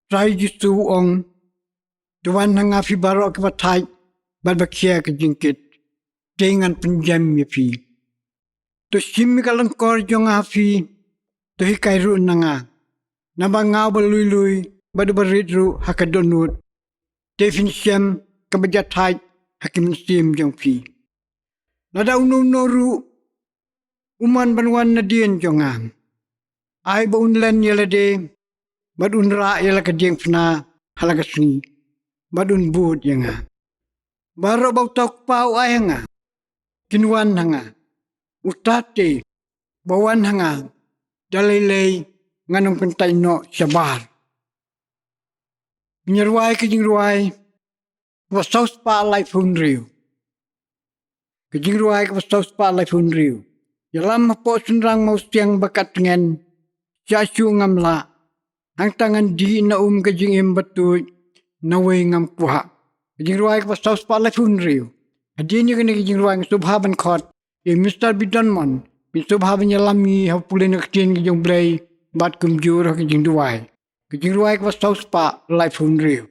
Trai jisu ong tuan hanga fi barok ke batai barbakia ke jingkit dengan penjam ya fi. Tu simi kalang kor jong afi tu hikai ru nanga. Naba ngau balui badu baridru hakadonut. Definisiam kebajatai hakim sim jong fi. Nada unu uman banwan nadien jongam. Ai ba unlen yelade badun ra yela kajeng fna halagasni badun bud yanga. Baro bau tok pau ayanga. Kinwan hanga. Utate bawan hanga. Dalilei nganong pentai no sabar. Menyerwai kejing ruai wasaus pa lai funriu. Kejing ruai wasaus pa lai funriu. Yalam mapo sunrang mau siang bakat dengan siasu ngamla. Hang tangan di na kejing imbatui nawai ngam puha. Kejing ruai wasaus pa lai funriu. Hadinya kena kejing ruai subhaban khot. Mr. Bidonmon. Subhaban yalami hapulin kejing kejing blay bat kumjur kejing ruai. Kejing ruai wasaus pa lai funriu.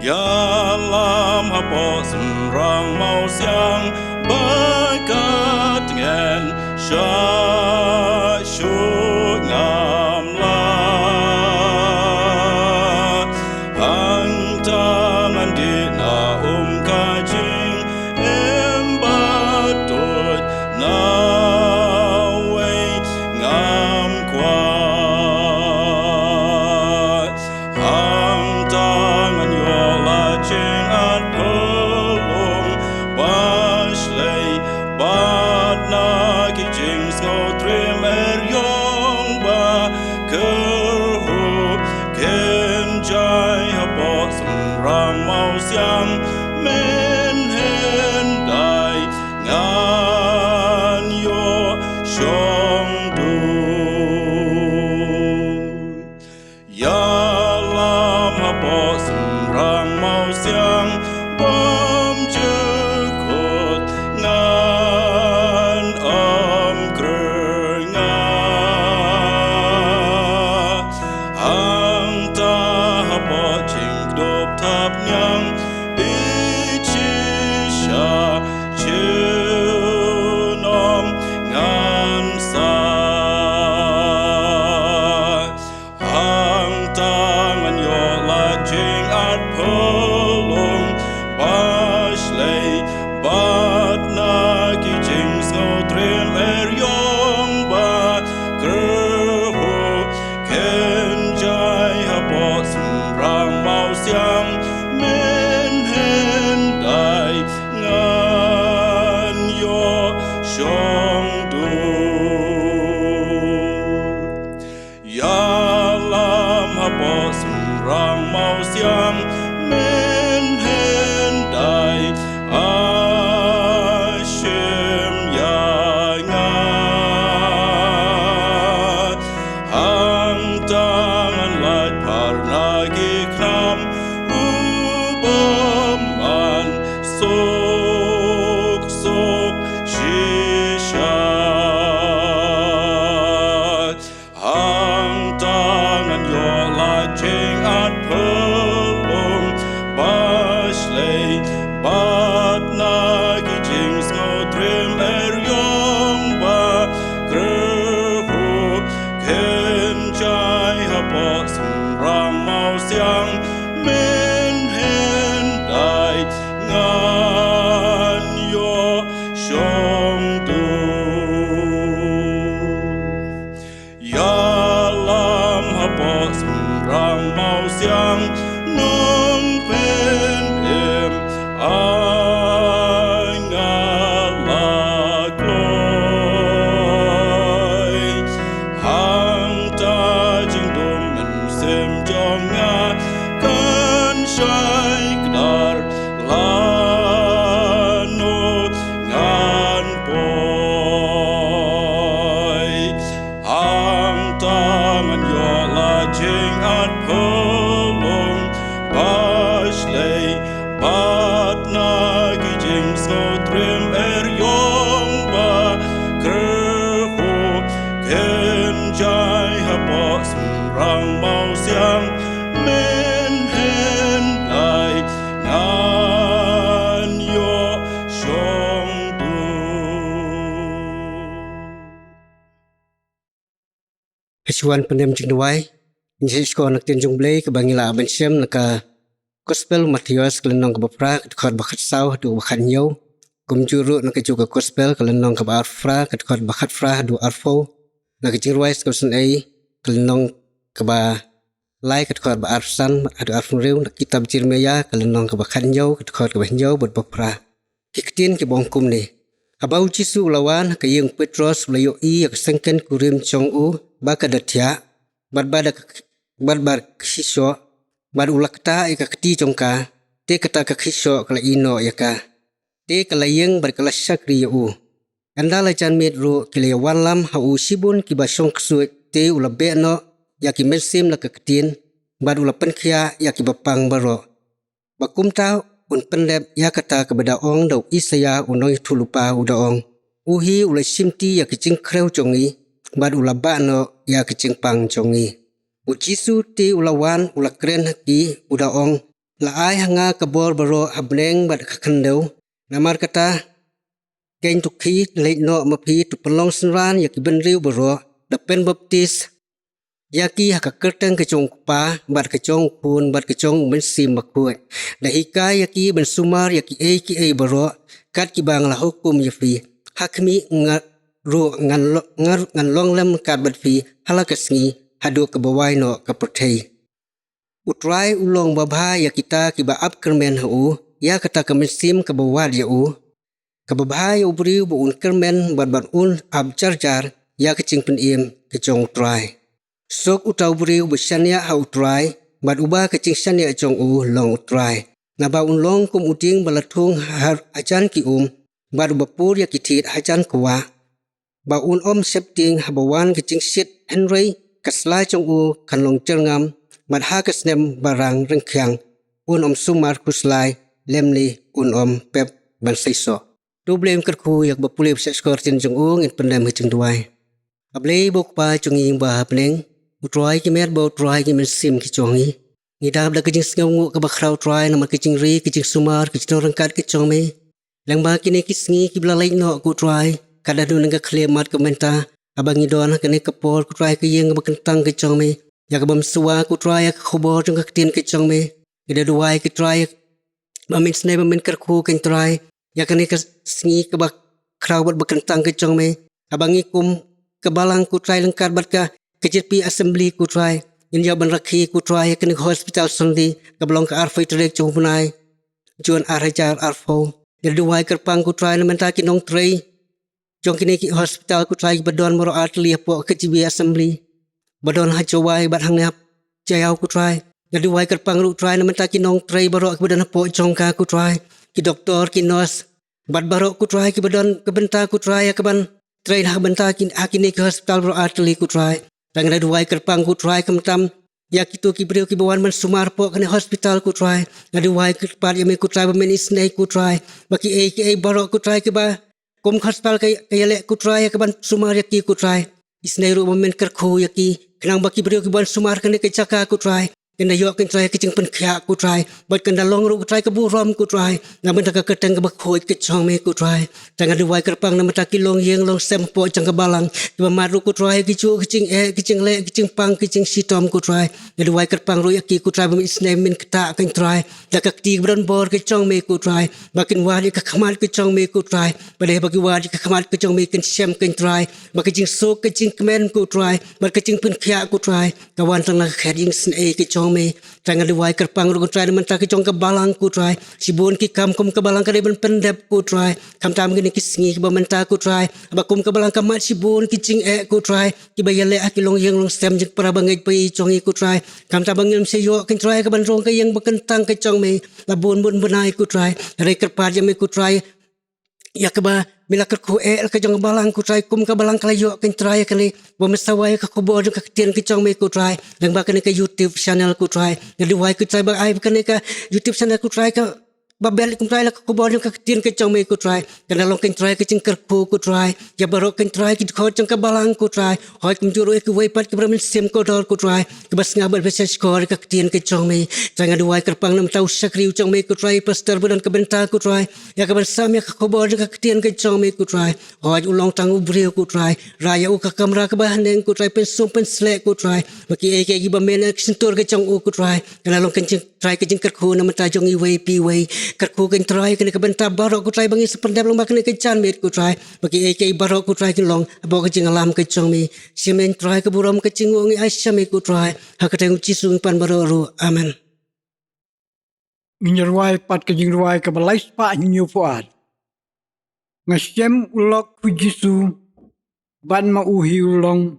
Yalam hapo sunrang mau siang bakat dengan syashut ngamla hang tangan di na kajing embatut nawai ngam kuat hang tangan Jing at pulong baslay bad na kijing snow trim yong ba kerhu kenjai habot rang mau siang men hendai ngan yo shong du yalam habot rang mau siang bom jekut ngan krenga hang tahap jingdop tap nyang icisha chunom ngan sa hang tangan yola jing at pulong baslay bat na kijing snow trim yong ba kerhu kenjai habot rang mau siang men hendai ngan yo shong du yalam habot rang mau siang men hendai asyem yanga hang tangan lat parnagi kram ubaman sok shisha hang tangan yola jing at pulong baslay bat na kijing snow trim yong ba kerhu kenjai habot rang mau siang men hendai ngan yo shong du yalam habot rang mau siang nong pen em angalagloy hang ta jing dum men sem jong nga kan shai kdar lano ngan boy hang tangan yola jing at pulong baslay chuan panem jing dawai ni sko nak tin jung blei ka bangila ban sem naka gospel Matthias kelenong ka bapra khot bakhat saw du bakhan yo kum juru naka juga gospel kelenong ka barfra khot bakhat fra du arfo naka jirwai ko sun ai kelenong ka ba lai khot ba arsan adu arfreu nak kitab Jeremia kelenong ka bakhan yo khot ka banyo bot bapra kiktin ki bongkum ni abau jisu lawan ka yung Petros layo I yak sengken kurim chong u ba ka dathya bar khisho bar ulakta ika kti chongka te kata ka khisho kala ino yaka te kala yung bar kala sakri u andala chan met ro kile walam ha u sibun ki ba song ksu te ulabe no yaki mesim la ka ktin bar ulapan khia yaki bapang baro bakum tau un pendep ya kata kepada ong dau Isaya unoi thulupa udaong uhi ulai simti ya kicing kreu chongi bad ulaba no ya kicing pang chongi ujisu ti ulawan ulakren haki udaong la ai hanga kabor baro hableng bad khakhendeu namar kata kain tukhi leit no mapi tu pelong senran ya kiben riu baro dapen baptis yaki hakakerteng kecong pa bat kecong pun bat kecong mensim bakut dahika yaki ben sumar yaki ki baro kat ki bang la hukum yafi hakmi ro ngan long lem kat bat fi halakasngi hadu ke bawai no ke perthai utrai ulong babha ya kita ki ba ap kermen hu ya kata ke mensim ke bawad ya u ke babha ya ubri bu un kermen bat un ab charjar ya kecing pen im kecong utrai sok utau beriu bersania ha utrai bad uba kecing sania chong u long utrai naba un long kum uting balatung har ajan ki bad bapur ya kitit ajan kwa ba un septing habawan kecing sit henry kasla chong u kan long cerngam bad ha kasnem barang rengkyang un sumar kuslai lemli un pep ban saiso dublem kerku yak bapulip skor tin chong u ngin pendam hicing duai ablei bok pa chong ing ba hapneng utrai ki mer bo utrai ki mensim ki chongi ngidab da kicing sngu ka bakrau utrai na kicing ri kicing sumar kicing rangkat ki chongme lang ba kini kisngi ki blalai no ku utrai kada du nang khle mat komenta abangi don kene kapor ku utrai ki yeng ba kentang ki chongme ya ka bam suwa ku utrai ka khobor jong ka tin ki chongme ida duai ki utrai ba min snai ba min kar khu ken utrai ya kene ka sngi ka ba krau ba kentang ki chongme abangi kum kebalang ku utrai lengkat bat ka KJP assembly ku try in jaban rakhi ku try ke hospital sandi kablong ka arfai trek chung punai juan arajar arfo jadi wai kerpang ku try menta ki nong trei jong kini ki hospital ku try badon moro atli po KJP assembly badon ha jawai bat hang hap jayau ku try jadi wai kerpang ru try menta ki nong trei baro ki badon po jong ka ku try ki doktor ki nurse bat baro ku try ki badon ke benta ku try ke ban train ha benta ki akini ki hospital baro atli ku try Tang ada dua kerpang ku try kemtam ya kitu ki beriu ki bawan man sumar po kene hospital ku try ada dua kerpang ya me ku try men isnai ku try baki ki baro ku try ke ba kom hospital ke le ku try ke ban sumar ya ki ku try isnai ru men kerkhu ya ki kenang baki beriu ki bawan sumar kene ke caka ku try kena yo ken try ke cing pen khia ku try bat kena long ru ku try ke bu rom ku try na ben ka keteng ke bakhoi ke chong me ku try tang ada dua kerpang na mata ki long yeng long sem po cang ke balang ba maru ku try ki chu kicing le kicing pang kicing sitom ku try ada dua kerpang ru ya ki ku try ba isnai min kata ken try da ka ti bron bor ke chong me ku try bakin wadi ka khamat ke chong me ku try ba de bagi wadi ka khamat ke chong me ken sem ken try ba kicing so kicing kemen ku try ba kicing pen khia ku try kawan tang la khading snai ke chong me tangan diwai kerpang ru try menta ki chong ke balang ku try sibun ki kam kum ke balang ka ben pendep ku try kam tam ki kisngi ki menta ku try ba kum ke balang kamat sibun ki cing ku try ki ba yele akilong yeng long stem jek para bangai pai chong ku try kam ta bangil se yo ken try ka ban rong ka yeng bakentang ke chong me la bun benai ku try re kerpar je me ku try ya ke ba bila kerku ka jong balang ku try kum ka balang kalayo ken try kali ba mesawai ka kubor ka tien ki chong me ku try lang ba kene ka YouTube channel ku try jadi wai ku try ba ai kene ka YouTube channel ku try ka babel kum try la ko bo ka tin ke chong me ko try kana long ken try ke ching kar ko try ya baro ken try ki kho chang ka balang ko try hoi kum juro ek wei pat ke bram sem ko dol ko try ke bas ngabal besa skor ka tin ke chong me tanga duai kar pang nam tau sakriu chong me ko try pastor budan ka benta ko try ya ka ban sam ya ko bo ka tin ke chong me ko try hoi ulong tang ubri ko try raya u ka kamera ka bahan ko try pen sum pen slek ko try baki ek gi ba men action tur ke chong ko try kana long ken try ke jing kar ko nam ta jong i wei pi wei karku kan try kena kebentar barok ku try bangi sependam long bakne ke chan met ku try bagi ek barok ku try long abo ke jing alam ke chong mi simen try ke buram ke chingung ai syame ku try hakateng chisung pan baroru amen Minyaruai pat ke jingruai ke balai spa nyu puat. Ngasem ulok ku Jisu ban ma uhi ulong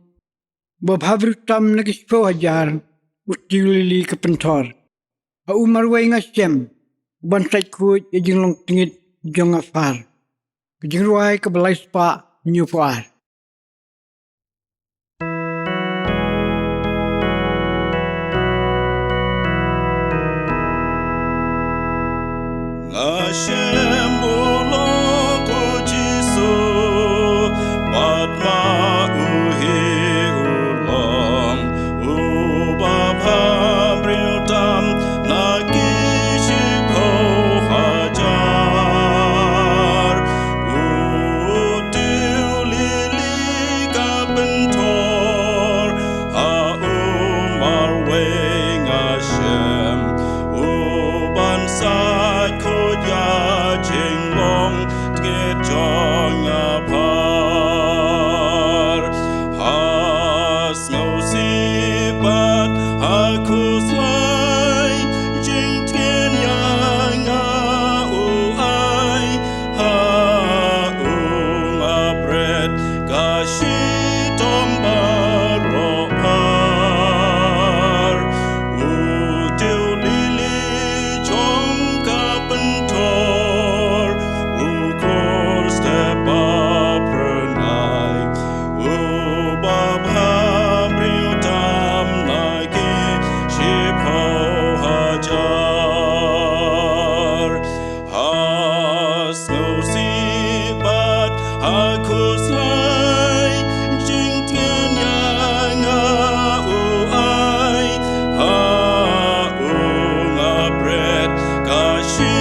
babhavru tam na kispo hajar utilili ke pentor. Au marwai ngasem ban sai ku jing long tingit jong afar. Ke jingruai ke balai spa nyu puat. Hashem ulong ko Jisu Padma uhi ulong Ubabha briutam Nakishipho hajar Util lili kabentor Haumar weng Hashem Uban sa ko ya jing long tge jong apar has no si but hakus lai jing tien yang u ai ha bread gashi tom baro par util lili jong kapentor ukor step up pernai ubabha briutam lagi shipho hajar has no sibat hakus lai jing tien yang u ai ha bread kashi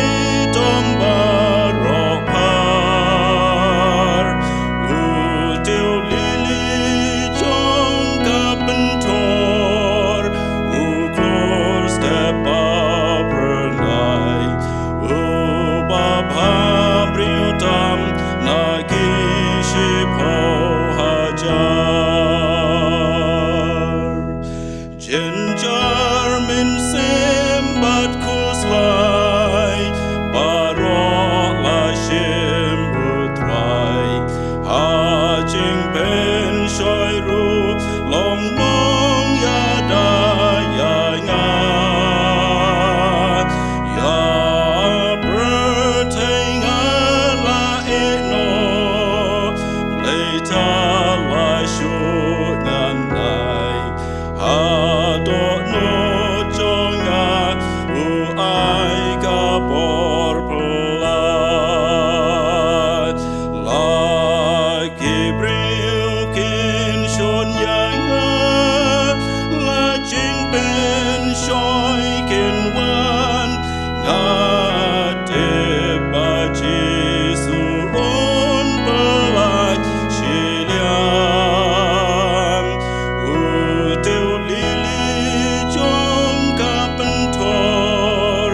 tom barok par util lili jong kapentor uklor step up pernai ubabha briutam nagi shipho hajar Jenjar min sembat kuslai barok la shim butrai hajing pen shoiru long long yada yanga ya berteng ala eno leita la shunanai Adot no jonga u ai ka por pelat la Gabriel kin shon yanga la jing ben shoy kin wan nga te ba Jisu on pelat shiliam util lili jong kapentor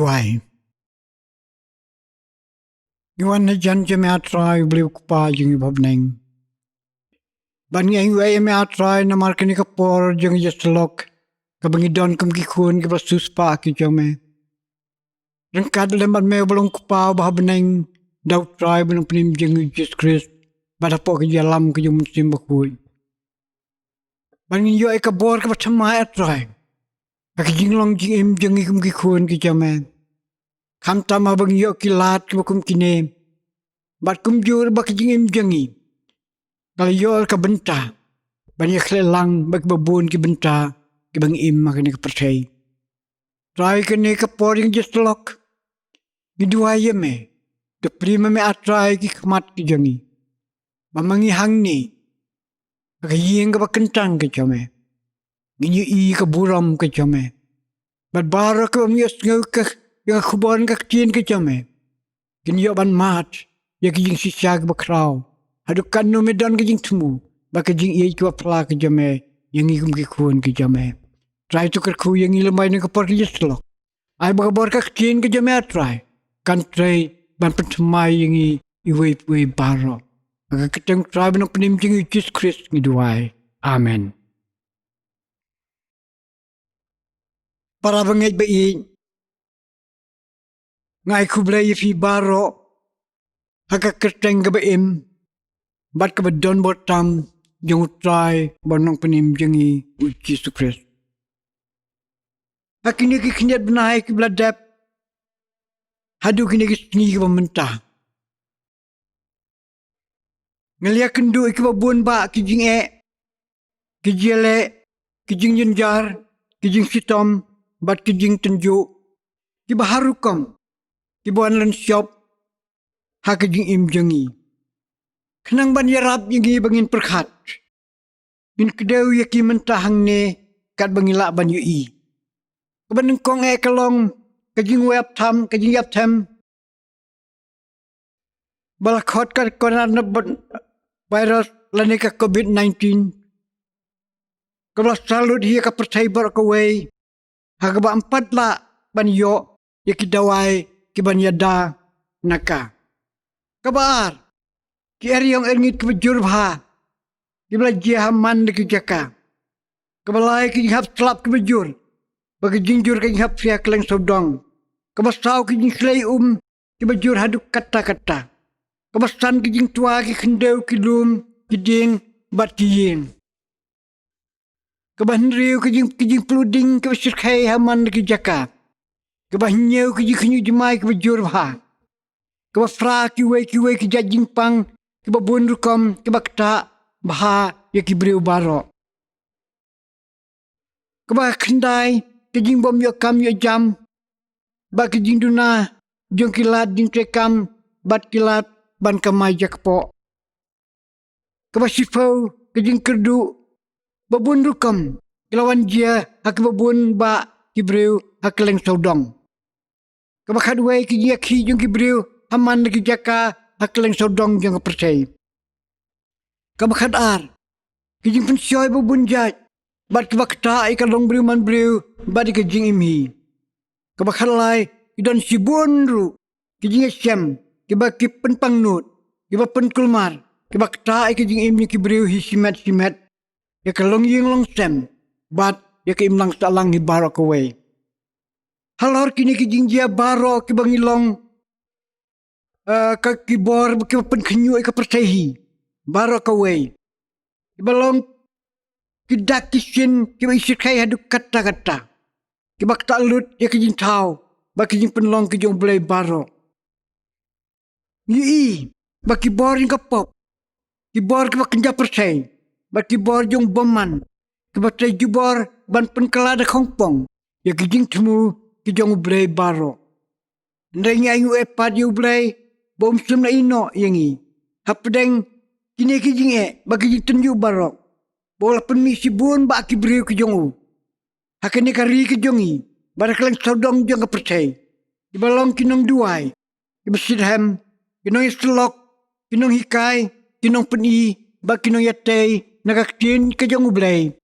ngiduai. Iwan na jan je me atrai beli kupa jeng ibabneng. Ban ngi we me atrai na markeni kapor jeng jeslok kabangidon kum kikun ke basus pa ki jome. Rengkad lembat me belum kupa babneng dau trai belum penim jeng Jesus Christ badapo ke jalam ke jum sim bakui. Ban ngi yo e kabor ke batama atrai. Ka jinglong jing im jeng kum kikun ki jome. Kam tama bang yo kilat ke bakum kine. Bat kum jur bak jing im jengi. Kalau yo ka benta. Ban yo klelang bak babun ki benta ke bang im makani ke percay. Try kene ke poring jeslok. Gidua ye me. Ke prima me atrai ki kmat ki jengi. Mamangi hang ni. Ka ying ka bakentang ke jome. Ginyu i ka buram ke jome. Bat bara ka mios ngau ka yang kubon ka kcien ke jome. Ginyu ban mat. Ya kijing sisya ke bakraw. Hadukan no medan kijing temu. Baka jing iya kua pala ke jame. Yang igum kikun ke jame. Try tu kerku yang ilamay na kapor ke jeslok. Ay baka ka kcien ke jame atray. Kan try ban pentemay yang iway baro. Baka kitang try ban penim jing Jesus Christ ngiduay. Amen. Para bangay ba ngay kublay fi baro. Haka kerteng ka ba bat ka ba don botam yung utray banong penim jengi Jesus Christ. Hakini ki kinyat benahay ki bladap. Hadu kini ki sini ka ba mentah. Ngalia kendu ki ba buon ba ki jing ki jele, ki jing jenjar, ki jing sitom, bat ki jing tenju, ki ba harukom, ki ba anlan siop, haka jing im jengi. Kenang ban yarap yengi bangin perkat. Bin kedau yaki mentahang ne kat bangila ban yui. Kebaneng kong kalong kajing web tam kajing yap tam. Balakot kat korana virus laneka COVID-19. Kalau salut hiya ka percaya bar ka way. Haka ba empat la ban yo yaki dawai ki ban yada naka. Kabar, ki yang erngit kebejur bah, ki belajar haman de jaka. Kebalai ki hap selap kebejur, bagi jinjur ki hap sia keleng sodong. Kebasau ki jing selai ki bejur haduk kata-kata. Kebasan ki jing tua ki kendau ki lum, ki ding, bat ki yin. Kebahnriu ki jing peluding ki besirkai haman de jaka. Kebahnyau ki jing kenyu jemai ki bejur bah. Keba fra kiwe ki jajing pang, keba bunrukom, keba kta, baha ya ki beriu baro. Keba kendai, kejing bom yo kam yo jam, ba kejing duna, jong kilat jing trekam, bat kilat, ban kamai jakpo. Keba sifau, kejing kerdu, babunrukom, kelawan jia, hak babun ba ki beriu, hak leng saudong. Keba kadwai kejing yakhi jong ki beriu, haman lagi jaka hakleng sodong jang percaya. Kabakad ar. Kijing pensyoy bubunjat. Bat kabakta ikalong beriu man beriu. Bat ikajing imhi. Kabakad lai. Idon sibunru. Kijing esyam. Kibaki penpangnut. Kibapen kulmar. Kibakta ikajing imhi kiberiu hisimet. Ikalong ying long sem. Bat ikimlang salang hibaro kaway. Halor kini kijing jia baro kibangilong. Kibor kibapen kenyu ika percayahi. Baro kaway. Kibalong kidak kisin kiba isirkai haduk kata-kata. Kibak talut ya kijing tau. Baki jing penlong kijong belai baro. Yui. Baki bor yang kapop. Kibor kiba kenja percaya. Baki bor jong boman. Kiba trai jubor ban penkelada kongpong. Ya kijing temu kijong belai baro. Ndeng ayu epad yu belai. Bom sem na ino yangi. Hapdeng kini kijing bagi jing tenju barok. Bola penmisi bun ba ki beriu kijongu. Hakene kari kijongi. Barakleng saudong jong percaya. Ibalong kinong duai. Ibasidham. Kinong islok. Kinong hikai. Kinong peni. Ba kinong yatay. Nagaktin kijongu blay.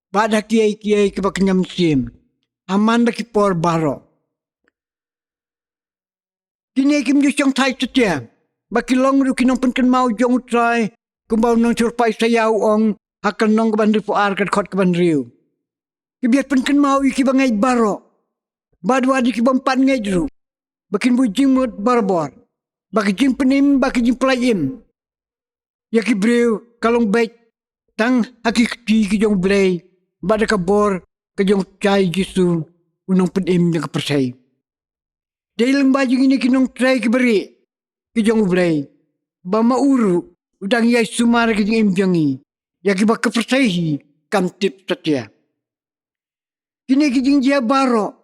Bada kiai kiba kenyam sim. Aman da kipor barok. Kini kim ju chong thai setia. Baki long ru kinong penken mau jong utrai. Kumbau nong curpai sayau ong. Akan nong keban ripu ar kat khot keban riu. Kibiat penken mau iki bangai baro. Badu adi ki bompan ngai jru. Bakin bu jimut barbor. Baki jim penim baki jim pelayim. Ya ki breu kalong baik. Tang haki keti ki jong blay. Bada kabor ke jong cai jisu. Unong penim yang kepersai. Dalam baju ini kinong try ki beri. Ki jong blay. Bama uru. Udang yai sumar ki jong imjangi. Ya ki bak kepersai kam tip setia. Kini ki jing dia baro.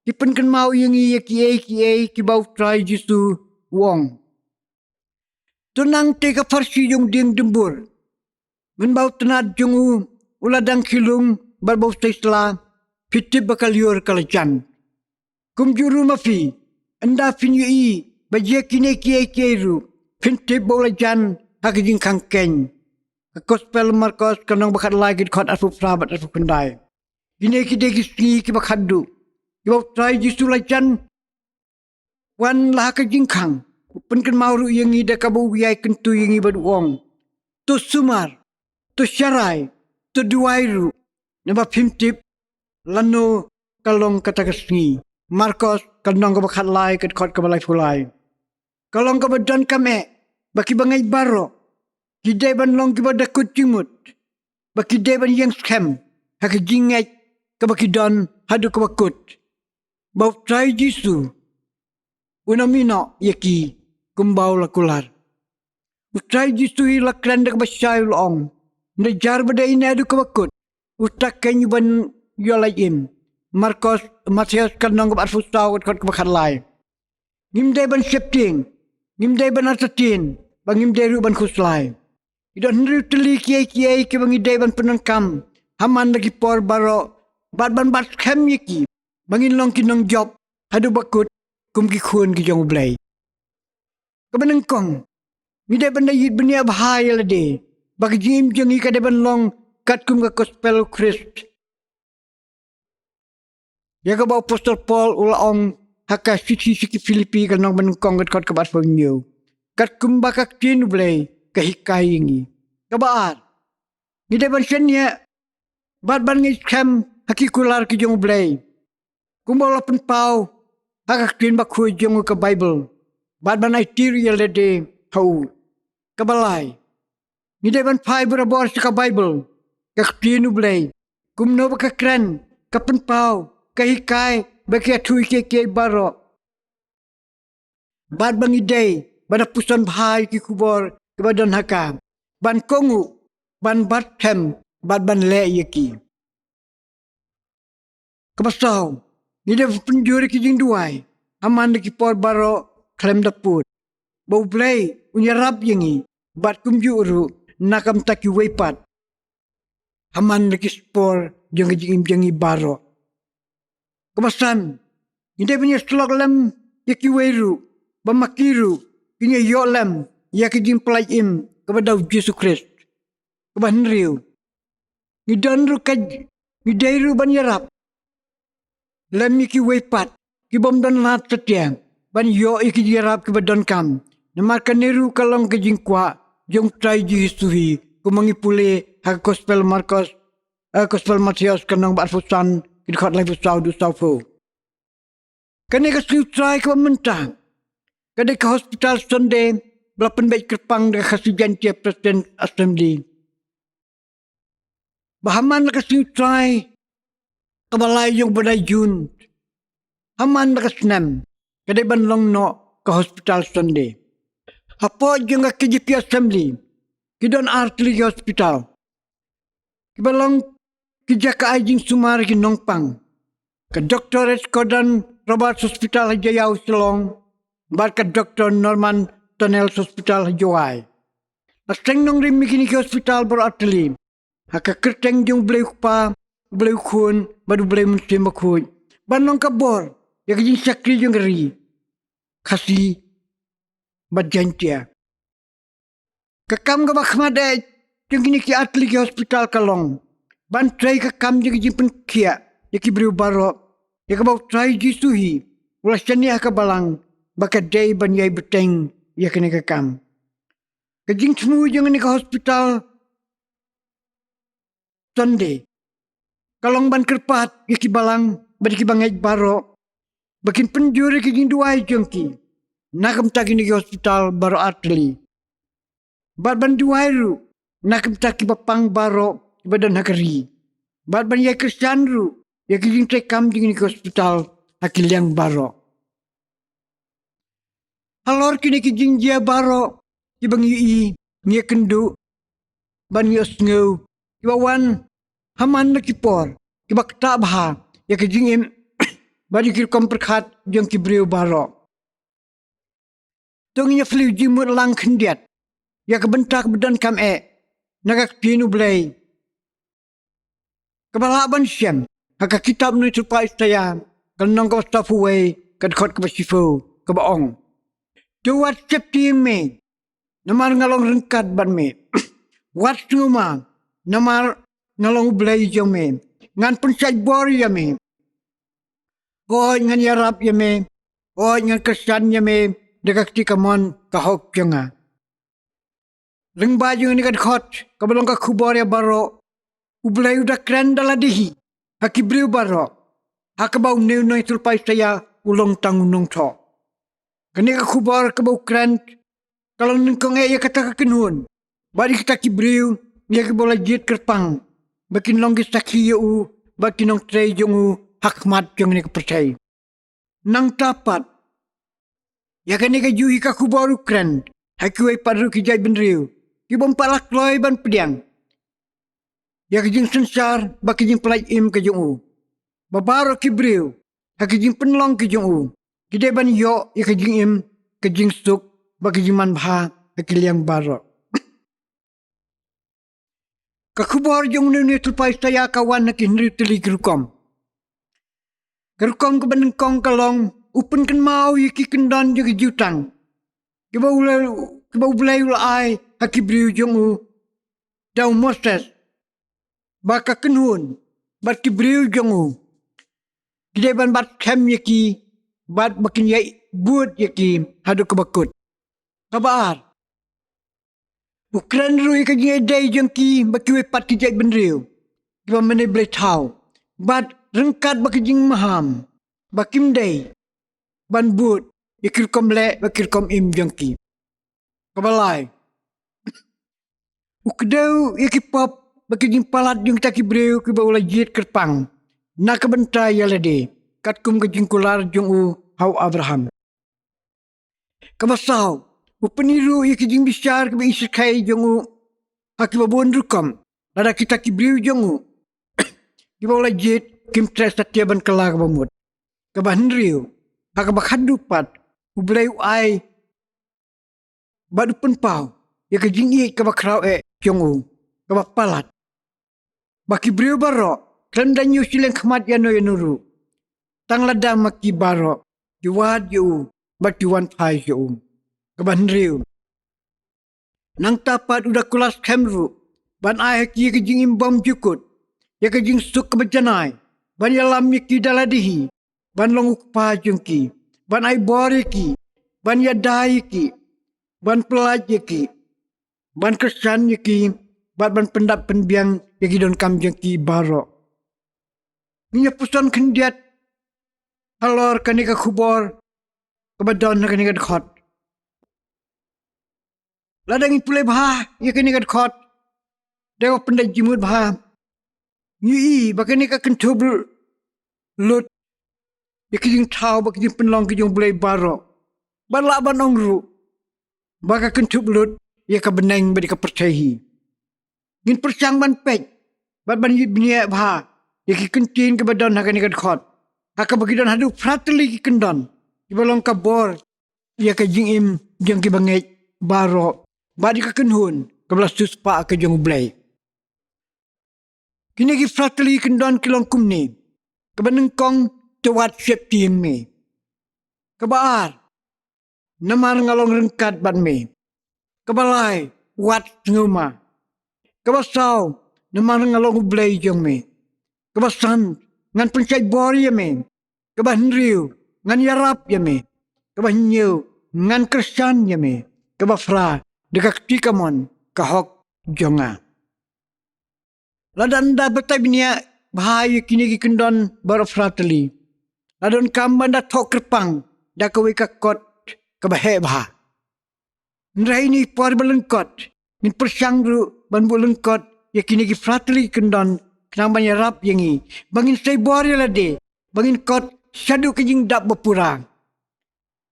Ki penken mau yang iya ki bau try jisu wong. Tunang te ka farsi jong ding dembur. Ngan bau tenat jong uladang kilung barbau seisla. Pitip bakal liur kalajan. Kum juru mafi. Anda finyu i. Bajia kine kiai ru. Pitip baulajan haki jing kangkeng. Gospel Marcos kanong bakat lagi khot asu sahabat asu kendai. Kine ki degi singi ki bakadu. Ki bau try jisu lajan. Wan lah ka jing kang. Penken mauru yang i dakabu yai kentu yang i baduong. Tu sumar. Tu syarai. Tu duairu. Nama pimtip. Lano kalong kata kesengi. Marcos kanong ka bakat lai kat khot ka balai fulai. Kalong ka badan kame. Baki bangai baro. Kidai ban long ki bada kucimut. Baki dai ban yang scam. Haki jingai ka baki don hadu ka bakut. Bau try jisu. Unamino yaki kumbau lakular. Utray jisu hi lakran dak basyai ulong. Najar bada ini hadu ka bakut. Utak kanyu ban yolayim. Marcos Matias kanong ka arfusau kat ka bakat lai. Ngimdai ban septing. Ngimdai ban atatin. Bangimdai ru ban khuslai. Idon riu teli kiai ke bangidai ban penangkam. Haman lagi por baro. Ban kem yaki. Bangin long kinong job. Hadu bakut. Kum ki khun ki jong blay. Kebenengkong. Ngidai ban dayit benia bahaya lade. Bagi jim jengi kadai ban long. Kat kum ka gospel Christ. Ya ka bau Apostle Paul ulaong. Haka siki Filipi kanong benengkong kat kabat penyu. Kat kum bakak tinu blay. Kahikai ini. Kabar. Ngidai ban senya. Ban ngis kem. Haki kular ki jong blay. Kumbau lapan pau. Hakak tin bakhui jong ke Bible. Ban ai tiri lede. Hau. Kabalai. Ngidai ban pai berabor ka Bible. Kak tinu blay. Kumno baka kren. Kapan pau. Kahikai. Baki atui ke baro. Ban ngidai. Ban pusan bahai ki kubor. Kebadan haka. Ban kongu. Ban bathem. Ban le yaki. Kepasau. Nida penjuri ki jing duai. Aman ki por baro. Klem dapur. Bau play. Unyarap yangi. Bat kumjuru. Nakam taki weipat. Aman ki spor. Jangi baro. Kepasan. Nida punya selok lem. Yaki weiru. Bamakiru. Kinya yolem. Ya kijing pelayim kepada Yesus Kristus. Keban riu. Ngidan ru kaj. Ngidai ru ban yarap. Lem iki weipat. Kibom dan lat setiang. Ban yo iki yarap kebadan kam. Namarkan niru kalong kijing kwa. Jong try Yesuhi. Kumangi pule hak gospel Marcos. Gospel Matias kanong barfusan. Kidikot lai fusau du saufu. Kani kasih try kementang. Kadai ke hospital Sunday. Belapan baik kerpang dengan kasih janji Presiden Assembly. Bahaman kasih try. Kabalay yung badai Jun. Haman kasnem. Kadai ban long no ke hospital Sunday. Apo yung ke KJP Assembly. Kidon artili hospital. Kibalong kijaka ajing sumar kinongpang. Ke Dr. Eskodan Robert Hospital Hajayau Silong. Bar ke Dr. Norman Tunnel Hospital Hajoai. Aseng nong rim mikini ke hospital beratli. Haka kerteng jong blay kupa, blay kun, baru blay musim bakut. Banong kabor, ya kajing sakri jong ri. Kasih bajantia. Kakam ka bakmade, jong kini ki atli ke hospital kalong. Ban try kakam jong kajing penkia, ya ki beriu baro. Ya kabau try jisuhi, ulas jani haka balang. baka day ban yay beteng ya kene ka kam. Kajing semu jangan ni ke hospital Sunday. Kalong ban kerpat ya ki balang ban ki bangai baro. Bakin penjuri kajing duai jengki. Nakam tak ini ke hospital baro arteli. Bat ban duai ru. Nakam tak ki bapang baro badan hakari. Bat ban yai Kristian ru. Ya kajing tekam jing ini ke hospital akil yang baro. Halor kini kajing dia baro. Ibang yui, niya kendu, ban yos ngau, ibawan, haman na kipor, ibakta baha, ya kajingim, badi kirkom perkat, jong kibriu baro. Tung niya fliu jimut lang kendiat, ya kebentak bedan kam nagak tinu belai. Kebalaban siam, haka kitab nu supa istaya, kalnong kau stafu way, kadkot kabasifu, kabaong. Tuwat septi me, namar ngalong rengkat ban me. Wat suma namar ngalong belai jong me. Ngan pensai bor ya me. Oi ngan yarap ya me. Oi ngan kesan ya me. Dekak ti kamon kahok jonga. Reng baju ni kan khot. Kabalong ka kubor ya baro. Ublay udah keren daladihi. Hakibriu baro. Hakabau neu noi tulpai saya ulong tangunong to. Kani ka kubor kabau keren. Kalau nengkong ya kata kekenun, bari kita kibriu, ya kibola jit kerpang, bakin long kita kiyu, bakin nong trei jongu hakmat jong ni kepercay. Nang tapat, ya kani ka juhi ka kubaru kren, hakiway paru kijay benriu, kibom palak loy ban pediang. Ya kajing sensar, bakijing pelaj im ke jongu, babaro kibriu, hakijing penlong ke jongu, kidai ban yo ya kajing im, kajing stuk. Bagi jiman baha akil yang baro. Kakubor jong ni tulpai saya kawan nak hinri teli kerukom. Kerukom kebenengkong kalong upen kan mau yiki kendon juga jutang. Kiba ulai ulai hakibriu jongu dau Moses. Baka kenhun bat kibriu jongu. Kidai ban bat kem yiki bat bakin yai buat yiki hadu kebakut. Kabar. Ukran rui ka jeng day jengki bakiwe pat kijay benriu. Kiba mene boleh tahu. Bat rengkat bakijing maham. Bakim day. Ban but. Yakir kom le bakir kom im jengki. Kabalai. Ukdau yakipop bakijing palat jeng taki breu kiba ulai jit kerpang. Nakabentai yalade. Katkum kajing kular jeng u hau Abraham. Kabasau. Upeniru ya kijing besar ke isikai jongu akiba bon rukam lada kita kibriu jongu kiba ola jet kim tres satia ban kala ka bamut ka banriu akaba khadupat ublai ai badu penpau ya kijing i ka bakrau jongu ka palat bakibriu baro krendan yu sileng khmat ya no yanuru tang lada maki baro juwad yu batuan pai yu Kebanriu. Nang tapat udah kulas kemru. Ban ai ki kejing imbam jukut. Ya kejing suk kebejanai. Ban yalam ki daladihi. Ban long ukpa jungki. Ban ai bori ki. Ban yadai ki. Ban pelaj ki. Ban kesan ki. Ban pendap penbiang ya ki don kam jungki baro. Niya pusan kendiat. Halor kanika kubor. Kebadan kanika khot. Ladang pulai bah, ya kini kat khot. Dewa pendai jimut bah. Yui, bakani ka kentubul lut. Ya kijing tau, bakijing penlong kijing pulai baro. Balak banong ru. Baka kentub lut, ya ka beneng badi ka percahi. Ngin persang ban pej. Bat ban yit biniak bah. Ya ki kentin ke badan hakani kat khot. Haka bakidon hadu prateli ki kendon. Ibalong ka bor. Ya kijing im, jeng ki bangai baro. Badi ka kenhun, kebelas suspa ke jong blay. Kini ki frateli kendon kilong kumni. Kebenengkong tewat septi me. Kebaar. Namar ngalong rengkat ban me. Kebalai, wat nguma. Kebasau, namar ngalong blay jong me. Kebasan, ngan pensai bor ya me. Kebahenriu, ngan yarap ya me. kaba nyo ngan Kristian yame kaba fra dekak tikamon kahok jonga. Ladan da betabnya bahaya kini kendon barafrateli. Ladan kamban da tok kerpang da kawe kakot kabahe bah. Nrai ni por belengkot min persang ru ban belengkot ya kini ki frateli kendon kenambanya rap yangi bangin sai bori lade bangin kot syadu kejing dap berpurang.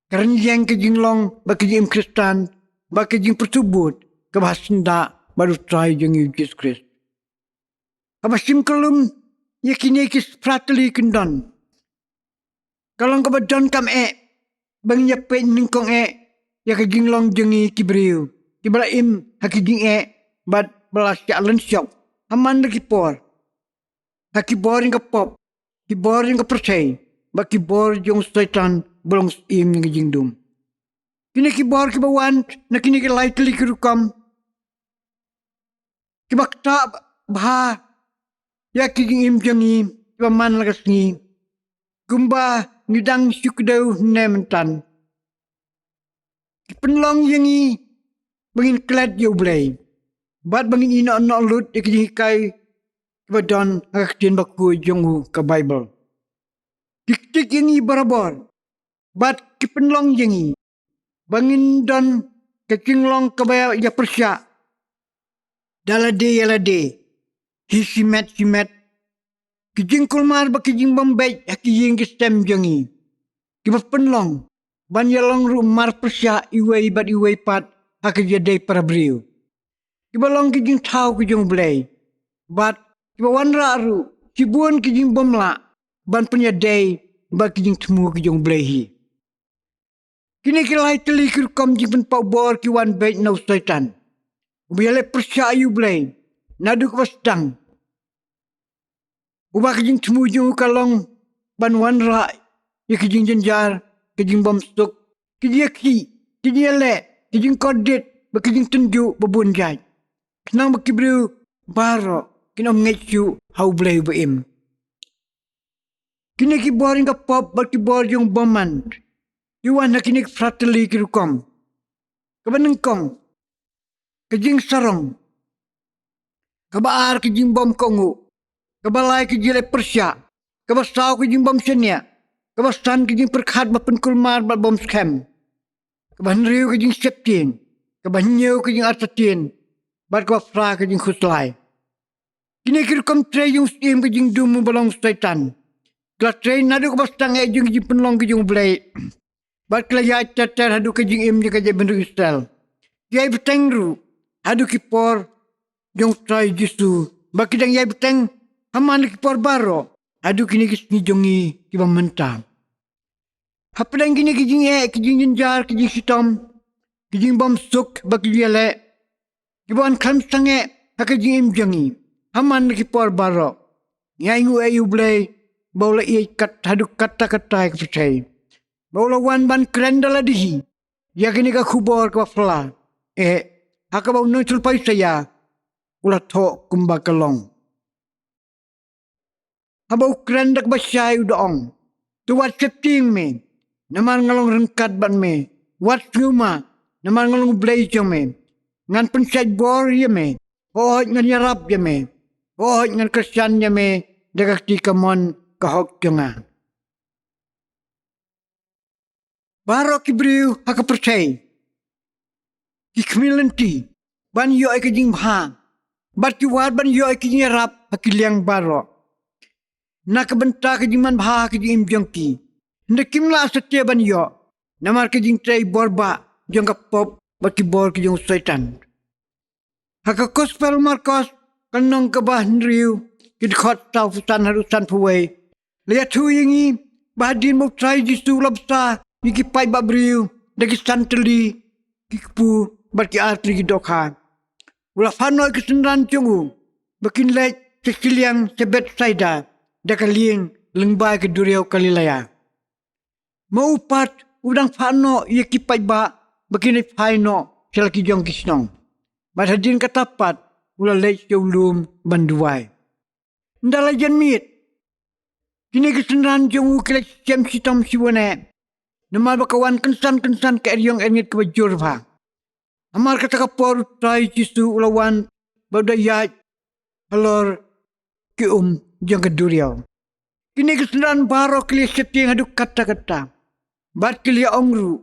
Kerana yang kejing long bakejing Kristen bakejing persubut kebahasinda baru try jeng Yesus Kristus. Abasim kelum ya kini ki frateli kendon. Kalau kabadon kam bangin ya pe ningkong ya kejing long jengi kibriu. Ibrahim hakijing bad belas jalan syok. Aman lagi por. Hakibor yang pop. Kibor yang percaya. Bakibor yang setan belum im yang kejing dum. Kini kibor kibawan na kini ki likely kirukam. Kibakta bah ya kejing im jengi kibaman lagas ni. Gumba ngidang syukdau nementan. Penlong yangi bangin klat yo blay. Bat bangin ina anak lut ikikai kebadon aktin baku jongu ke Bible. Tik yangi barabor. Bat kipenlong yangi bangin don kecinglong kebaya ya persya. Dalade yalade. Hisimet simet. Kijing kulmar bakijing bombay hakijing kistem yangi. Kibapenlong. Ban yalong ru mar persya iway bat iway pat hakijadai para beriu. Kibalong kijing tau kijing blay. Bat kibawan ru kibuan kijing bomla ban penyadai bat kijing temu kijing blay hi. Kini kilai teli kirkom jing penpau bor kiwan baik nau setan. Ubiyale persya ayu blay. Nadu kwastang. Ubah kijing temu jing kalong ban wanra ya kijing jenjar. Kijing bom stuk, kijing ki, kijing le, kijing kodet, bakijing tunjuk babunjai. Kenang bakibriu baro, kinam ngecu hau blay baim. Kini ki boring ka pop bakibor yung boman. Yuan na kini frateli kirukom. Kabanengkong, kijing sarong. Kabaar kijing bom kongu. Kabalai kijing le persya. Kabasaw kijing bom senya. Kabasan kijing perkhat bapen kulmar bat bom scam. Kabanriu kijing septin. Kabanyo kijing atatin. Bat kabafra kijing khuslai. Kini kirkom tre yung stim kijing dumu balong setan. Kala tre nadu kabastang yung kijing penlong kijing blay. Bat kelaya teter hadu kijing im jika jay bendu Israel. Yay beteng ru. Hadu kipor. Yung try jisu. Bakidang yay beteng. Haman kipor baro. Hadu kini kisni jongi kiba mentang. Hapadang kini kijing jenjar, kijing sitom, kijing bom suk, bakijing le. Kibuan kam sange, hakijing im jangi. Haman kipor baro. Ngaingu ayu blay, baula iya kat haduk kata-kata kepercayai. Baula wan ban kerendala dihi. Ya kini ka kubor ka fla. Hakabau nutul pai saya. Ulah tok kumba kelong. Habau kerendak basyai udaong. Tuat septing me. Naman ngalong rengkat ban me. Wat nguma. Naman ngalong blay jong me. Ngan pensaj bor ya me. Hohoj ngan yarap ya me. Hohoj ngan Kristian ya me. Dagak di kamon kahok jonga. Baro kibriu haka percay. Kikmilanti. Ban yo ay kajing bahang. Bat kiwad ban yo ay kajing yarap hakiliang baro. Nakabenta kajing man bahang kajing imjongki. Nakimla setia ban yo. Namar kajing tray borba. Jong pop bakibor kajing setan. Haka kospel markos. Kanong kabah nriu. Kidkhot tau fusan harusan puway. Lihat hu yingi. Bahadin mo try jisu labsa. Yiki pai babriu. Dagi santeli. Kikpu. Baki atri gidokha. Ula fanoy kesenran chungu. Bakin lek sekiliang sebet saida. Dakaling lengbay ke duriau kalilaya. Maupat udang fano yiki pai ba. Bakin faino selaki jong kisnong. Madhadin katapat. Ula lek jolum banduai. Ndala janmit. Kini kesenran chungu kelek siam sitom siwane. Nama bakawan kensan ke eriong engit ke bajur ba. Amar kata kapor try jisu ulawan badayat alor ki jang keduriau. Kini kesendan baro kli setiang haduk kata-kata. Bat kli ongru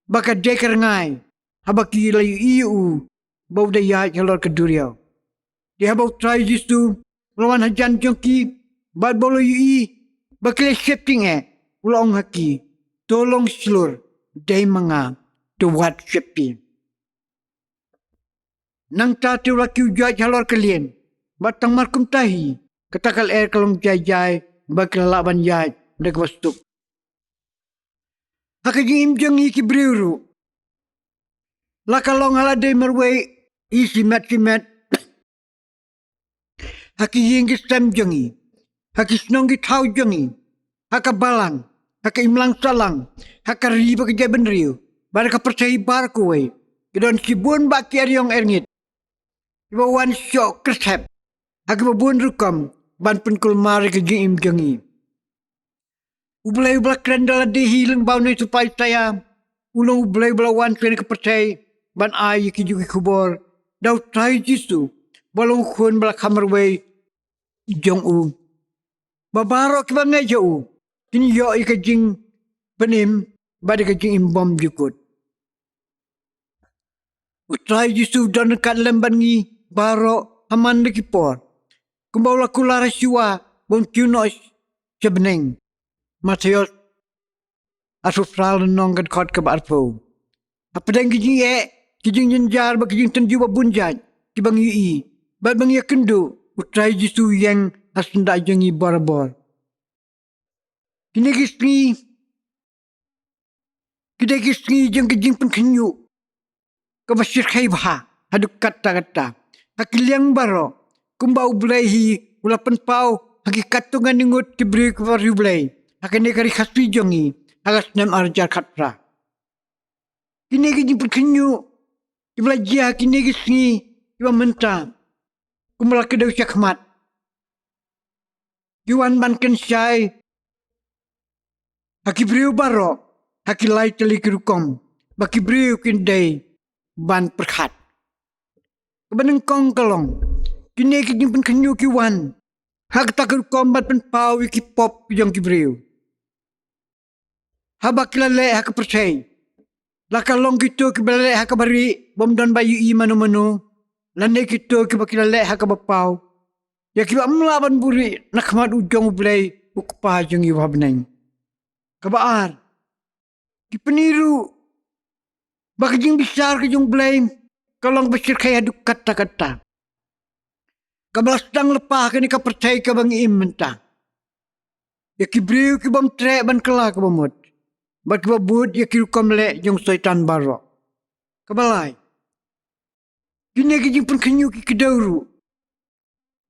baka deker ngai. Habaki layu iu badayat alor keduriau. Dia bau try jisu ulawan hajan jongki bat bolo yu bakli setiang ulang haki. Tolong selur day mga tuwat sepi. Nang tati laki ujaj halor kalian. Batang markum tahi. Ketakal kalong jai bakilalaban jaj. Dek wastuk. Hakajing imjang iki briuru. Lakalong haladay marway isi met. Hakijing kistem jangi. Hakisnong kitau jangi. Hakabalang. Haka imlang salang, haka riba kerja benriu, baraka percaya barku wei. Kedon kibun baki ariong erngit. Iba wan syok kersep. Haka babun rukam, ban penkul mari kejing imjangi. Ublay kerendala hilang bau ni supaya saya. Ulung ublay wan kena kepercaya, ban ayi kijuki kubor. Dau trai jisu, balong kun bala kamar wei. Jong Babaro kiba ngeja Kini yo ikajing penim badi kajing imbom jukut. Utrai jisu dan dekat lemban ngi baro haman dekipor. Kumbau laku lara siwa bon kiunos sebeneng. Mateos asufral nong kat kot ke barpo. Apa dan kijing kijing jenjar ba kijing tenju ba bunjat kibang ii. Bad bang ya kendo utrai jisu yang asenda jengi bor-bor. Kini kisni jeng kejing penkenyu. Kabasir khaibha haduk kata-kata. Hakiliang baro. Kumbau bulahi ulapan pau. Hakikat tungan ningut kibri kubari bulai. Hakane kari khaspi jongi. Agas nem arjar khatra. Kini kejing penkenyu. Kibelajia kini kisni. Kiba menta. Kumbala kedau syakmat. Kiwan banken syai. Haki briu baro, haki lai teli kirukom, baki briu kindai ban perkhat. Kebaneng kong kalong, kini kijing pen kenyu kiwan, hak tak kirukom bat pen pau iki pop yang kibriu. Habak kilale hak percay, lakalong gitu kibalale hak bari, bom dan bayu i manu-manu, lande gitu kibakilale hak bapau. Ya kiba melaban buri, nakmat ujong ublay, ukpa jeng iwa beneng. Kabaar. Kipeniru. Bakajing besar kejung blame. Kalong besir kaya duk kata-kata. Kabalastang lepah kani ka percaya ka bang imenta. Ya kibriu kibam trek ban kela kabamut. Bat kibabut ya kirukam le jong syaitan baro. Kabalai. Kini kejing pun kenyu ki kedauru.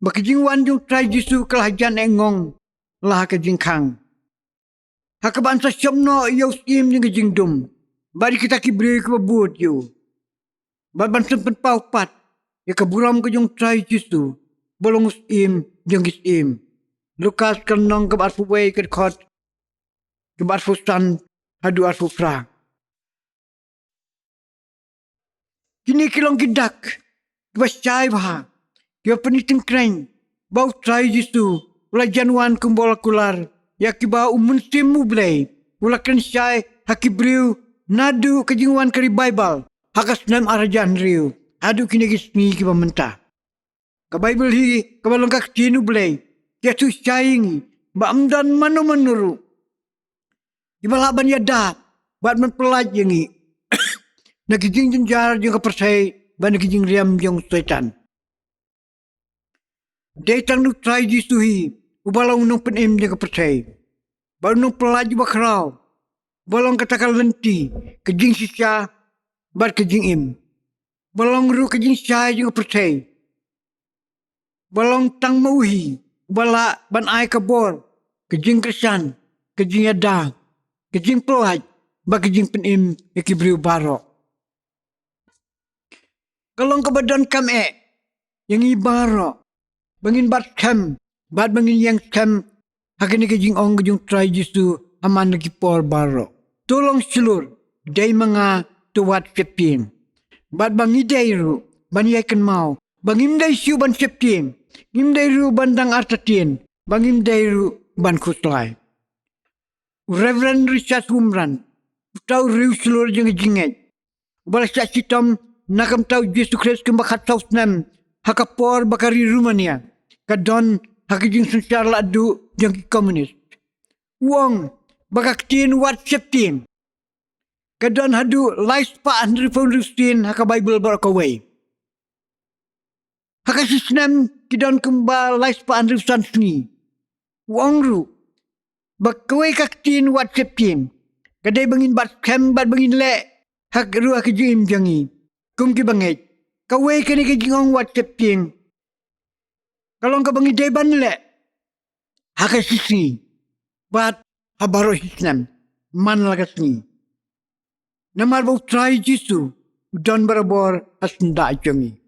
Bakajing wan jong trai jisu kelahajan engong. Lah kejing kang. Hakaban sa syamno yaw sim ni kejing dum. Bari kita kibri kababut yu. Baban sempen paupat. Ya kaburam kejong trai jisu. Bolong usim jeng isim. Lukas kenong kebat fuway kedkot. Kebat fusan hadu asufra. Kini kilong gidak. Kebas cai baha. Kiba peniting kreng. Bau trai jisu. Ula januan kumbola kular. Ya kiba umun simu blay. Ulakan syai hakibriu nadu kejingwan kari Bible. Hakas nam arajan riu. Adu kini kismi kiba mentah. Ka Bible hi kabalong kakcinu blay. Ya tu syai ba amdan manu-manuru. Kiba laban ya dat. Bat menpelaj yengi. Nakijing jenjar jeng kepersai. Ba nakijing riam jeng syaitan. Datang nuk try jisuhi. Ubalong nung penim jeng kepersai. Baru nung pelaju bakrau. Balong katakan lenti. Kejing sisa. Bat kejing im. Balong ru kejing syai jeng kepersai. Balong tang mauhi. Bala ban ai kabor. Kejing kesan. Kejing yada. Kejing pelaj. Ba kejing penim ikibriu barok. Kalong kebadan kam yang ibaro. Bangin bat kam. Bat bangin yang kam. Hakini kejing ong kejing try jisu aman lagi por baro. tolong selur day mga tuwat septin. Bat bangi day ru ban yakin mau bangim day siu ban septin. Ngim day ru bandang artatien bangim day ru ban kuslai. Reverend Richard Humran tau riu selur jeng jinget. Balas sitom nakam tau Yesus Kristus kembakat tau senam hakapor bakari Rumania. Kadon hakijing sensar ladu jeng komunis. Wong bakaktin wat septin. Kadon hadu lais pa andri pun haka Bible barakaway. Haka sisnam kidon kemba lais pa andri sansni. Wong ru bakaway kaktin wat septin. Kadai bangin bat kem bat bangin le hak ru hakijim jangi. Kum ki bangit. Kaway kani kajingong wat septin. Kalong ka bangin deban le haka sisni. Bat habaro hisnam man lagasni. Namar bau try jisu udon barabor asnda jangi.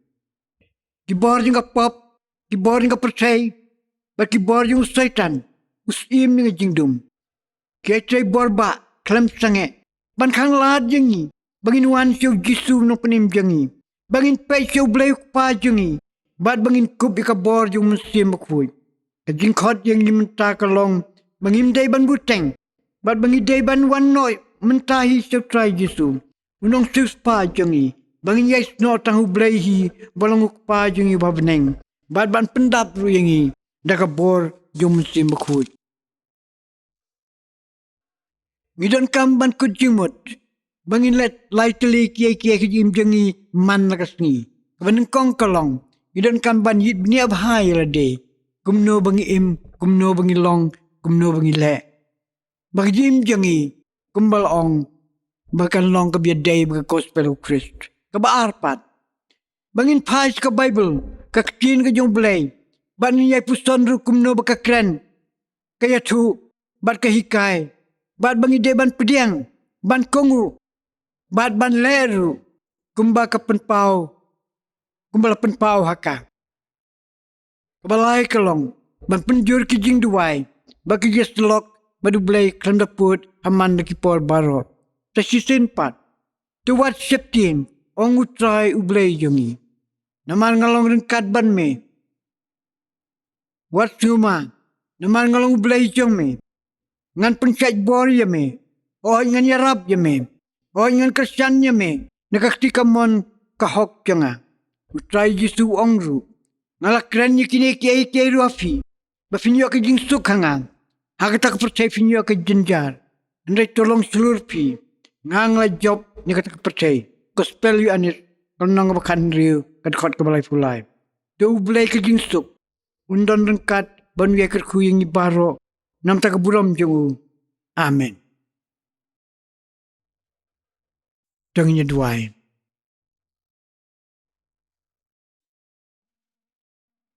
Kibor jeng pop, kibor jeng percay, bat kibor jeng setan, usim jeng jingdum. Kecay borba kelam sange, ban kang lad jangi, bangin wan siu jisu no penim jangi, bangin pay siu blayuk pa jangi, bat bangin kup ikabor jeng musim makui. Kajing kot yang dimenta kalong, bangin day ban buteng, bat bangin day ban wan noi, mentahi siu try jisu, unong siu spa jangi. Bangin yais no tahu blaihi balanguk pa jungi babneng. Bad ban pendap ruyangi dakabor jum sim bakut. Midon kam ban kujimut. Bangin let laiteli kiai kijim jangi man lakasni. Baneng kong kalong. Midon kam ban yit bnia bahai lade. Kumno bangi im, kumno bangi long, kumno bangi le. Bagim jangi kumbal ong bakan long kabiaday baga gospel of Christ. Kabaarpat. Bangin pais ka Bible. Kaktin ka jong belay. Banin yay puson ru kumno baka kren. Kaya tu. Bat kahikay. Bat bangi deban pediang. Ban kongu. Bat ban leru. Kumba ka penpau. Kumbala penpau haka. Kabalay kalong. Ban penjur ki jing duway. Baki yes lok. Badu belay klam daput. Haman na kipor barot. Tasisin pat. Tuwat septin. Ong utray ublay jungi. Naman ngalong ringkat ban me. Wat suma. Naman ngalong ublay jung me. Ngan pensyat bor ya me. O ngan yarab ya me. O ngan Kristian ya me. Nakakti kamon kahok junga. Utray jisu ong ru. Ngalakran niya kini kiay kiay ruafi. Bafinyo ka jing suk hangang. Hakatak percaya finyo ka jenjar. Andai tolong seluruh pi. Ngangla job ni kata percaya. Gospel yu anir kanang bakan riu kadkot kabalay fulay. Do ublay ka jingsuk. Undon rengkat ban wekar kuyang ibaro nam tagaburam jungu. Amen. Dangnya duay.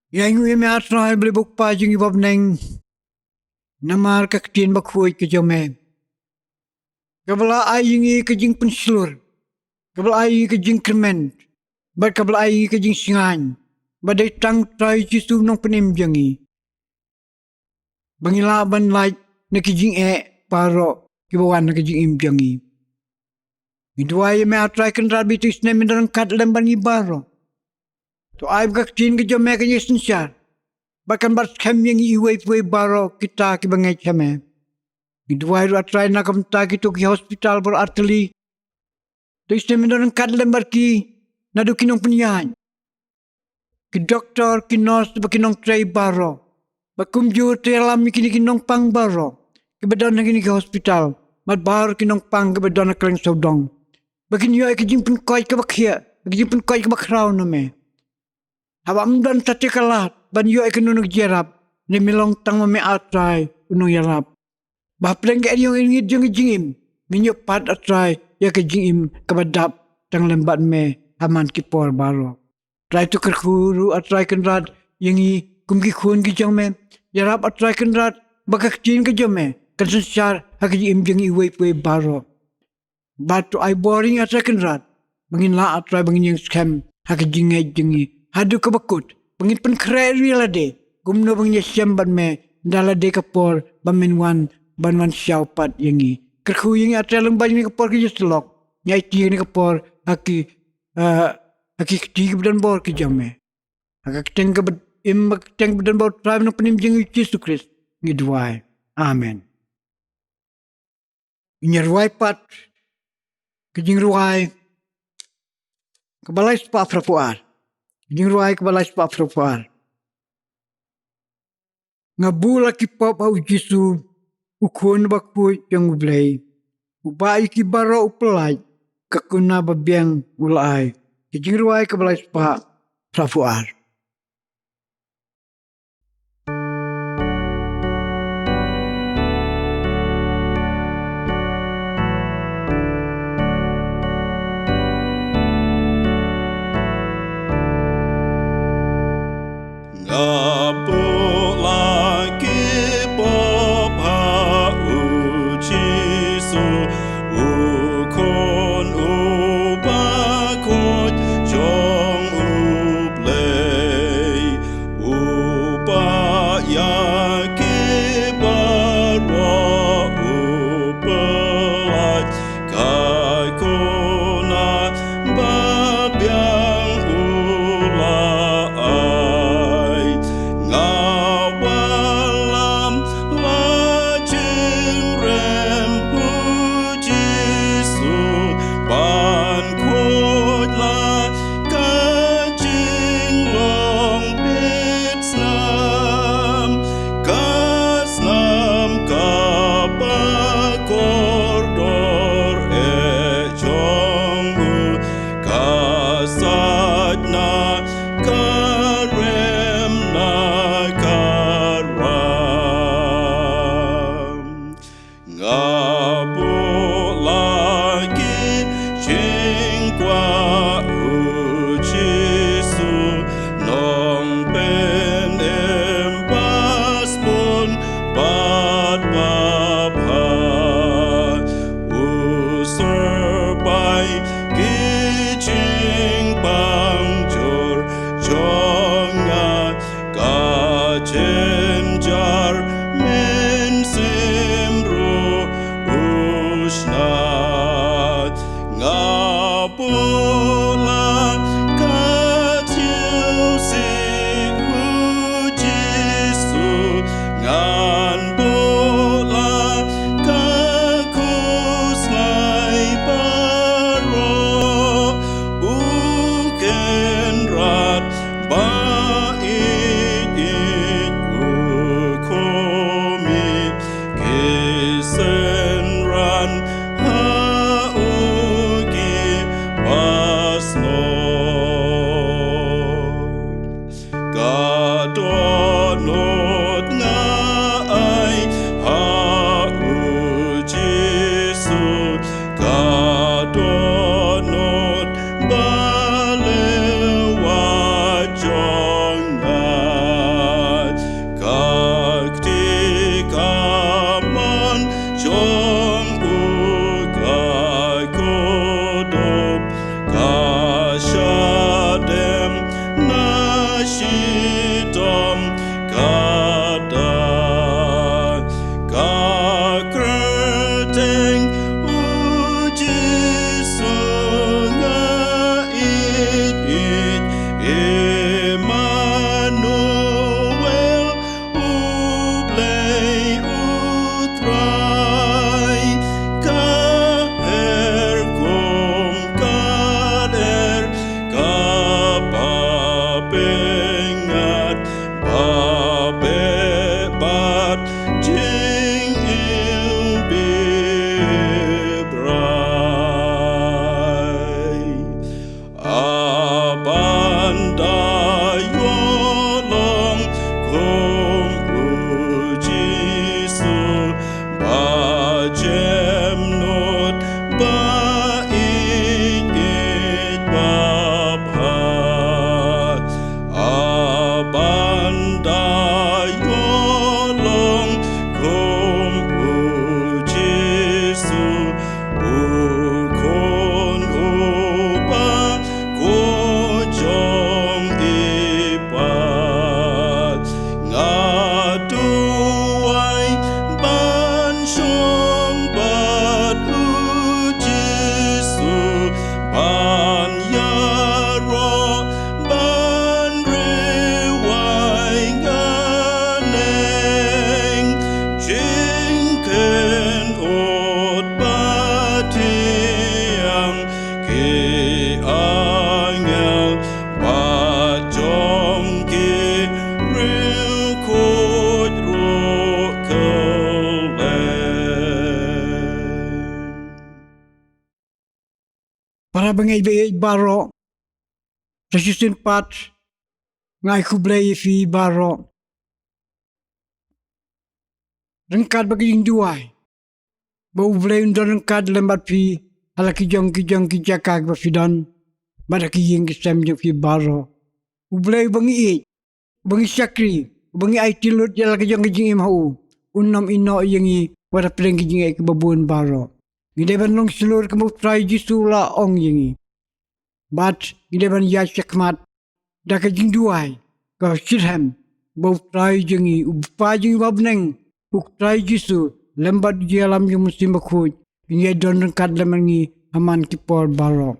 Yang yu me atray beli bukpa jung ibab neng. Namar kaktin bakhuy ke jome. Kabala ayingi ke jing penselur. Kabel air ke jing kremen. Bad kabel air ke jing singan. Badai tang trai jisu nong penim jangi. Bangilaban light na ke jing paro. Kibawan na ke jing im jangi. Midway me atray kan rabitis na mindarang kat lemban ibaro. To ay kaktin ke jome ke yesensyar. Bakan bat kem yang iway puwe baro kita kibangay chame. Midway ru atray na kamta kito ki hospital bar arteli. To isne mindarang kat lembar ki nadu kinong penyan. Ki doktor, ki nurse, ba kinong tray baro. Ba kumjur tray alam kini kinong pang baro. Ki badan na kini ki hospital. Mat baro kinong pang ki badan na kaleng saudong. Ba kinyo ay kajing penkoy ka bakya. Ba kajing penkoy ka bakraw na me. Haba amdan tate kalat. Ban yo ay kinunong jerap. Ni milong tang mame atray unong yarap. Ba pleng ka yung ingid yung jingim. Minyo pat atray. Ya ke jingim kabadap tang lembat me haman kipor baro. Try to kerkuru atray kenrat yangi kumki khun ki jang me. Yarap atray kenrat bakak chin ke jome. Kansensyar haki jingim jangi iwe pwe baro. Batu ay boring atray kenrat. Bangin la atray bangin yang scam haki jingay jangi. Hadu kabakut. Bangin penkreri lade. Gumno bangin yasyam ban me. Dalade kapor bamin wan banwan siyaw pat yangi. kerkuying atelang banyak ni kapor kerja selok. Nyai tiang ni kapor aki ketiga bedan bor kerjame. Agak keteng bedan bor tribe na penimjeng Yesus Kristus ngidwai. Amen. Nyarwai pat kejing ruai kebalai sepa frapuar. Kejing ruai kebalai sepa frapuar. Ngabula ki pop au Yesu ukun bakui yang ublay. Ubai ki baro upelai kakuna babiang ulai. Kejing ruai kebalai sepa frapuar. Shidom Gabriel khôi ruột cầu lên. Para bangay baro, sa sisinpat, ngay kublay fi baro. Rengkat bagi yung duay. Bau blay yung rengkat lembat fi, ala kijong kijakag ba fi don, bada kiying kisam yung fi baro. Ublay bangi sakri, bangi ay tilut yala kijong imhau, unam ino yung wala preng kijing ay kababuan baro. Gideban long selur kamu try jisula ong yung But gideban ya syakmat, da kijing duay, ka sirham, bau try yung upa yung babneng, try jisu, lembat jalam yung musim bakut, yung don rengkat lemangi aman kipor baro.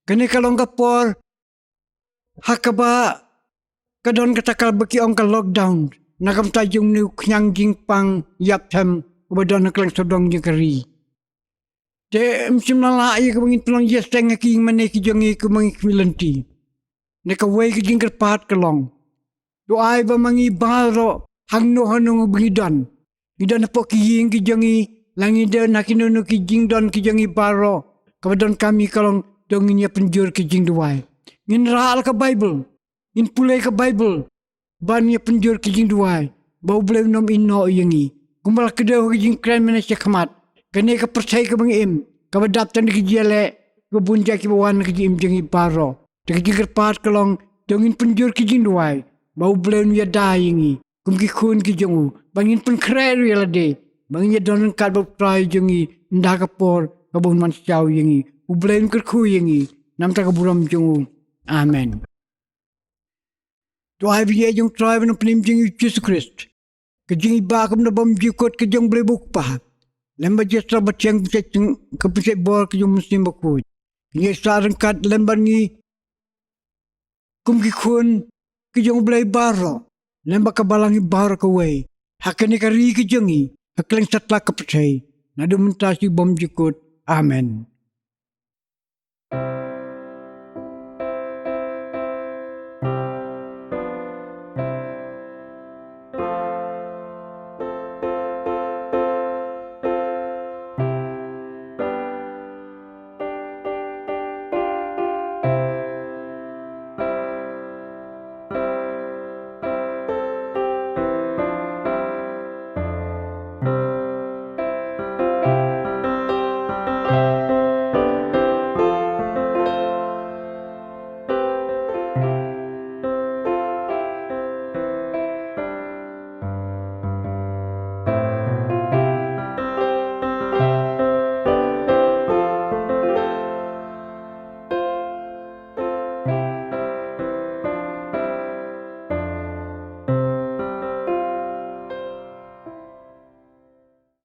Kani kalong kapor, hakaba, kadon katakal baki ong ka lockdown, nakam tajung ni knyang jingpang yaptem, ubadon naklang sodong jengkari. Te msim nala ay kabangin pelang yesteng aki yung manay kijangi kumang ikmilanti. Nakaway kijing kerpahat kalong. Doay ba mangi baro, hangno hanong bangidan. Gidan na po kiying kijangi, langidan na kinuno kijing don kijangi baro. Kabadon kami kalong dongin niya penjur kijing duway. Ngin raal ka Bible, ngin pulay ka Bible. Ban niya penjur kijing duway. Bau boleh nom ino yangi. Kumbal kedeho kijing kren mana syakmat. Kani ka percaya ka bang kabadaptan ki jele kabunja ki bawan ki jangi baro. Kijing kerpat kalong dongin penjur kijing duway. Bau boleh niya dayangi. Kum ki kun ki jongu bangin pun krer yala de bangin ya don kad bau try jongi nda kapor kabun man siaw yangi ublen kerku yangi nam ta kaburam jongu amen. To ai biye jong try ban pnim jongi Jesus Christ ke jingi ba kam na bam jikot ke jong ble buk pa lemba jestra bateng ke pese bor ke jong muslim bakut ni sarang kad lemba ni kum ki kun ke jong ble baro lemba kabalangi bar kaway. Hakani kari kijangi, hakling satla kapatay. Nadu mentasi bom jikut. Amen.